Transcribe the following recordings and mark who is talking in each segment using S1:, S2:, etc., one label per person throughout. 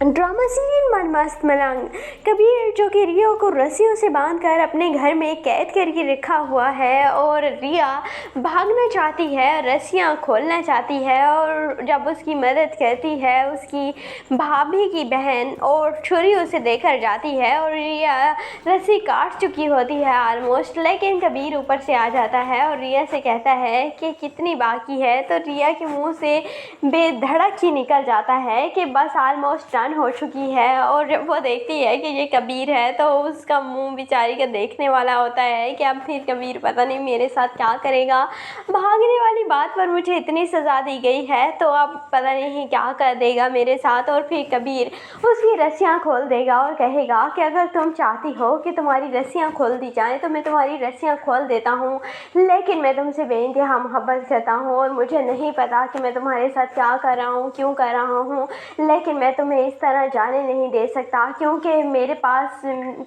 S1: Drama serial मन मस्त मलंग। कबीर जो कि रिया को रस्सियों से बांधकर अपने घर में कैद करके रखा हुआ है और रिया भागना चाहती है, रस्सियां खोलना चाहती है और जब उसकी मदद करती है उसकी भाभी की बहन और छुरी उसे देकर जाती है और रिया रस्सी काट चुकी होती है ऑलमोस्ट, लेकिन कबीर ऊपर से आ जाता है और रिया से कहता है कि कितनी बाकी है। तो रिया के मुंह से बेधड़क ही निकल जाता है कि बस ऑलमोस्ट हो चुकी है। और जब वो देखती है कि ये कबीर है तो उसका मुंह बेचारी का देखने वाला होता है कि अब फिर कबीर पता नहीं मेरे साथ क्या करेगा। भागने वाली बात पर मुझे इतनी सज़ा दी गई है तो अब पता नहीं क्या कर देगा मेरे साथ। और फिर कबीर उसकी रस्सियाँ खोल देगा और कहेगा कि अगर तुम चाहती हो कि तुम्हारी रस्सियाँ खोल दी जाएँ तो मैं तुम्हारी रस्सियाँ खोल देता हूँ, लेकिन मैं तुमसे बेइंतहा मोहब्बत करता हूँ और मुझे नहीं पता कि मैं तुम्हारे साथ क्या कर रहा हूँ, क्यों कर रहा हूँ, लेकिन मैं तुम्हें इस तरह जाने नहीं दे सकता क्योंकि मेरे पास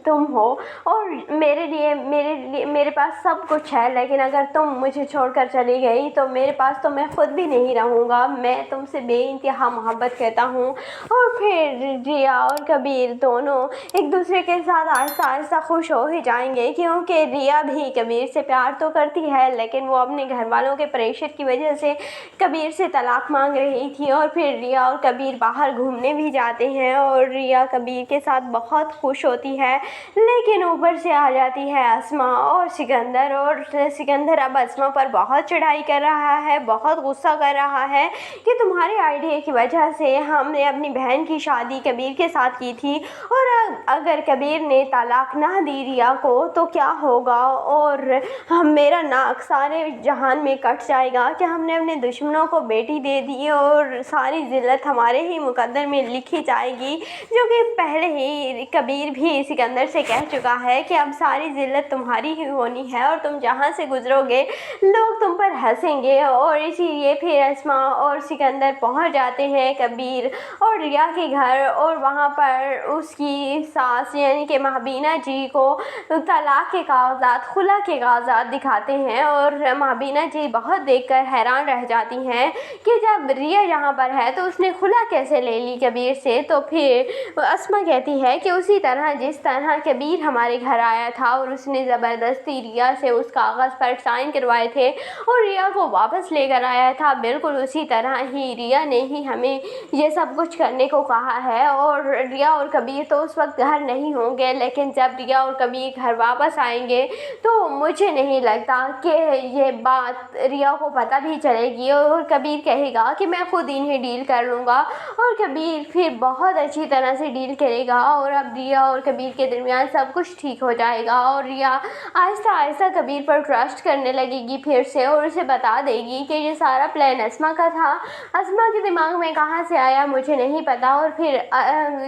S1: तुम हो और मेरे पास सब कुछ है। लेकिन अगर तुम मुझे छोड़कर चली गई तो मेरे पास तो मैं खुद भी नहीं रहूँगा। मैं तुमसे बेइंतहा मोहब्बत करता हूँ। और फिर रिया और कबीर दोनों एक दूसरे के साथ आहिस्ता आहिस्ता खुश हो ही जाएंगे क्योंकि रिया भी कबीर से प्यार तो करती है लेकिन वो अपने घर वालों के प्रेशर की वजह से कबीर से तलाक मांग रही थी। और फिर रिया और कबीर बाहर घूमने भी जाते हैं और रिया कबीर के साथ बहुत खुश होती है, लेकिन ऊपर से आ जाती है अस्मा और सिकंदर। और सिकंदर अब अस्मा पर बहुत चढ़ाई कर रहा है, बहुत गुस्सा कर रहा है कि तुम्हारे आइडिया की वजह से हमने अपनी बहन की शादी कबीर के साथ की थी और अगर कबीर ने तलाक ना दी रिया को तो क्या होगा और हम मेरा नाक सारे जहान में कट जाएगा कि हमने अपने दुश्मनों को बेटी दे दी और सारी जिल्लत हमारे ही मुकद्दर में लिखी जाएगी, जो कि पहले ही कबीर भी सिकंदर से कह चुका है कि अब सारी जिल्लत तुम्हारी ही होनी है और तुम जहाँ से गुजरोगे लोग तुम पर हंसेंगे। और इसीलिए फिर अस्मा और सिकंदर पहुँच जाते हैं कबीर और रिया के घर और वहाँ पर उसकी सास यानी कि महबीना जी को तलाक के कागजात, खुला के कागजात दिखाते हैं और महबीना जी बहुत देखकर हैरान रह जाती हैं कि जब रिया यहाँ पर है तो उसने खुला कैसे ले ली कबीर से। तो फिर अस्मा कहती है कि उसी तरह जिस तरह कबीर हमारे घर आया था और उसने ज़बरदस्ती रिया से उस कागज़ पर साइन करवाए थे और रिया को वापस लेकर आया था, बिल्कुल उसी तरह ही रिया ने ही हमें ये सब कुछ करने को कहा है। और रिया और कबीर तो उस वक्त घर नहीं होंगे, लेकिन जब रिया और कबीर घर वापस आएंगे तो मुझे नहीं लगता कि ये बात रिया को पता भी चलेगी और कबीर कहेगा कि मैं खुद इन्हें डील कर लूँगा और कबीर फिर बहुत अच्छी तरह से डील करेगा और अब रिया और कबीर के दरमियान सब कुछ ठीक हो जाएगा और रिया आहिस्ता आहिस्ता कबीर पर ट्रस्ट करने लगेगी फिर से और उसे बता देगी कि ये सारा प्लान अस्मा का था। अस्मा के दिमाग में कहाँ से आया मुझे नहीं पता। और फिर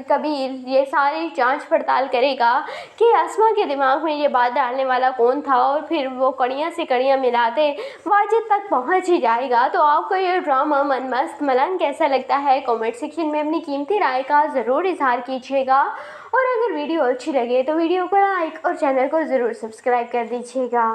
S1: कबीर ये सारी जांच पड़ताल करेगा कि अस्मा के दिमाग में ये बात डालने वाला कौन था और फिर वो कड़ियाँ से कड़ियाँ मिलाते वाजिद तक पहुँच ही जाएगा। तो आपको ये ड्रामा मन मस्त मलंग कैसा लगता है कमेंट सेक्शन में अपनी कीमती राय का ज़रूर इजहार कीजिएगा और अगर वीडियो अच्छी लगे तो वीडियो को लाइक और चैनल को ज़रूर सब्सक्राइब कर दीजिएगा।